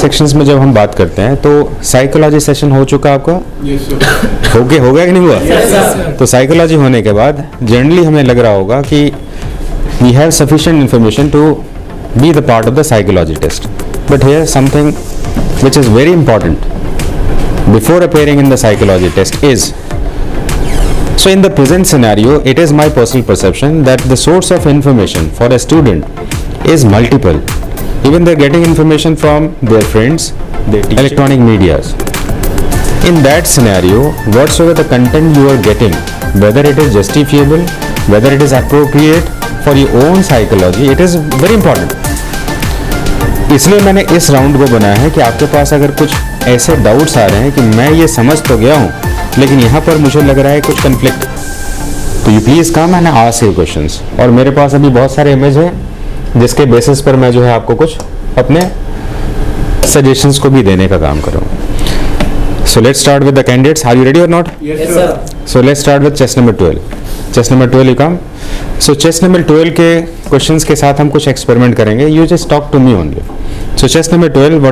Sections में जब हम बात करते हैं तो साइकोलॉजी सेशन हो चुका आपका? हो गया कि नहीं हुआ? तो साइकोलॉजी होने के बाद जनरली हमें लग रहा होगा कि we have sufficient information to be the part of the psychology test, but here something which is very important before appearing in the psychology test is, so in the present scenario it is my personal perception that the source of information for a student is multiple. Even they're getting information from their friends, their electronic medias. In that scenario, whatsoever the content you are getting, whether it is justifiable, whether it is appropriate for your own psychology, it is very important. इसलिए मैंने इस round को बनाया है कि आपके पास अगर कुछ ऐसे डाउट्स आ रहे हैं कि मैं ये समझ तो गया हूँ लेकिन यहाँ पर मुझे लग रहा है कुछ कन्फ्लिक्ट, तो you please come and ask your questions. और मेरे पास अभी बहुत सारे इमेज हैं जिसके बेसिस पर मैं जो है आपको कुछ अपने सजेशंस को भी देने का काम करूँगा। So let's start with the candidates. Are you ready और not? Yes sir. So let's start with chest number 12। Chest number 12 you come. So chest number 12 के क्वेश्चंस के साथ हम कुछ एक्सपेरिमेंट करेंगे। You just talk to me only. So chest number 12,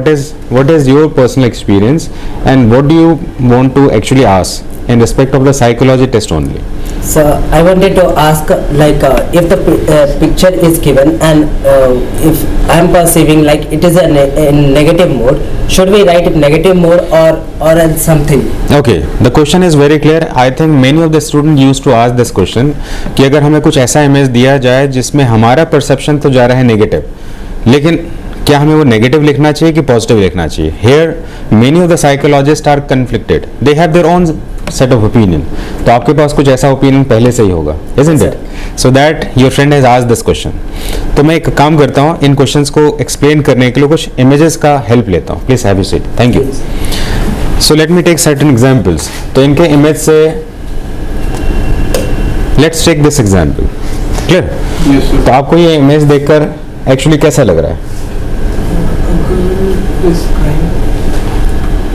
what is your personal experience and what do you want to actually ask in respect of the psychology test only? So I wanted to ask like if the picture is given and if I am perceiving like it is in negative mode, should we write it negative mode or else something? Okay, the question is very clear. I think many of the students used to ask this question कि अगर हमें कुछ ऐसा image दिया जाए जिसमें हमारा perception तो जा रहा है नेगेटिव, लेकिन क्या हमें वो नेगेटिव लिखना चाहिए कि पॉजिटिव लिखना चाहिए? Here many of the psychologist are conflicted, they have their own set of opinion. तो आपके पास कुछ ऐसा ओपिनियन पहले से ही होगा, isn't it? So that your friend has asked this question. तो मैं एक काम करता हूँ, इन क्वेश्चंस को एक्सप्लेन करने के लिए कुछ इमेजेस का हेल्प लेता हूँ। Please have you seat. Thank you. So let me take certain examples. तो इनके इमेज से let's take this example. Clear? तो आपको ये इमेज देखकर एक्चुअली कैसा लग रहा है?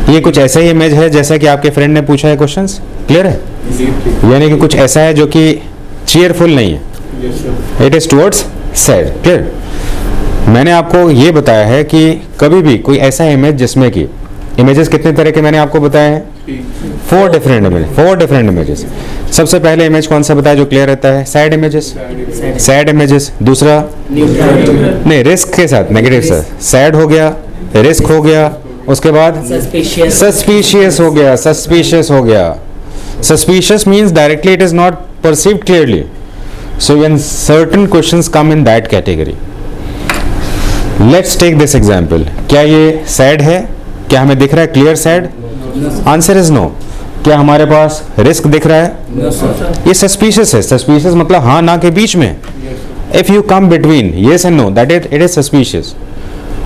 ये कुछ ऐसा ही इमेज है जैसा कि आपके फ्रेंड ने पूछा है क्वेश्चंस। क्लियर है? यानी कि कुछ ऐसा है जो कि चीयरफुल नहीं है, it is towards sad. Clear? मैंने आपको ये बताया है कि कभी भी कोई ऐसा इमेज जिसमें कि इमेजेस कितने तरह के मैंने आपको बताया है? 4 डिफरेंट इमेजेस। सबसे पहले इमेज कौन सा बताया जो क्लियर रहता है? Sad images. दूसरा नहीं, रिस्क के साथ, नेगेटिव से सैड हो गया, रिस्क हो गया, उसके बाद सस्पिशियस हो गया। Suspicious means directly it is not perceived clearly. So when certain questions come in that category, let's take this example. क्या ये sad है? क्या हमें दिख रहा है clear sad? Answer is no. क्या हमारे पास रिस्क दिख रहा है? No, sir. ये सस्पिशियस है। सस्पिशियस मतलब हाँ ना के बीच में। If you come between yes and no, that it is suspicious.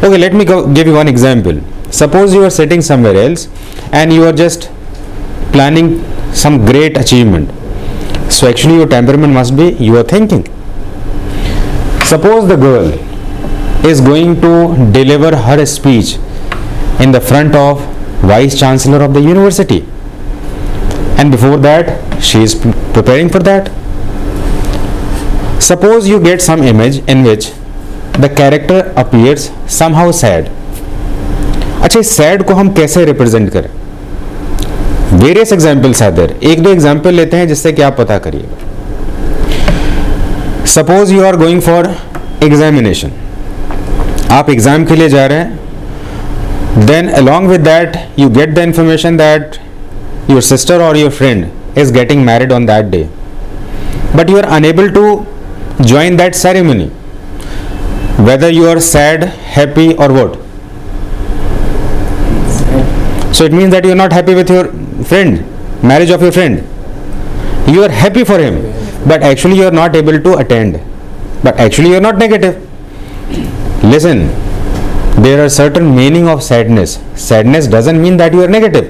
Okay, let me give you one example. Suppose you are sitting somewhere else and you are just planning some great achievement. So actually your temperament must be you are thinking. Suppose the girl is going to deliver her speech in the front of Vice Chancellor of the university, and before that she is preparing for that. Suppose you get some image in which the character appears somehow sad. अच्छा, इस sad को हम कैसे represent करें? Various examples are there. एक दो example लेते हैं जिससे कि आप पता करिएगा। Suppose you are going for examination, आप एग्जाम के लिए जा रहे हैं। Then along with that you get the information that your sister or your friend is getting married on that day, but you are unable to join that ceremony, whether you are sad, happy or what. So it means that you are not happy with your friend, marriage of your friend. You are happy for him, but actually you are not able to attend, but actually you are not negative. Listen, there are certain meaning of sadness. Sadness doesn't mean that you are negative.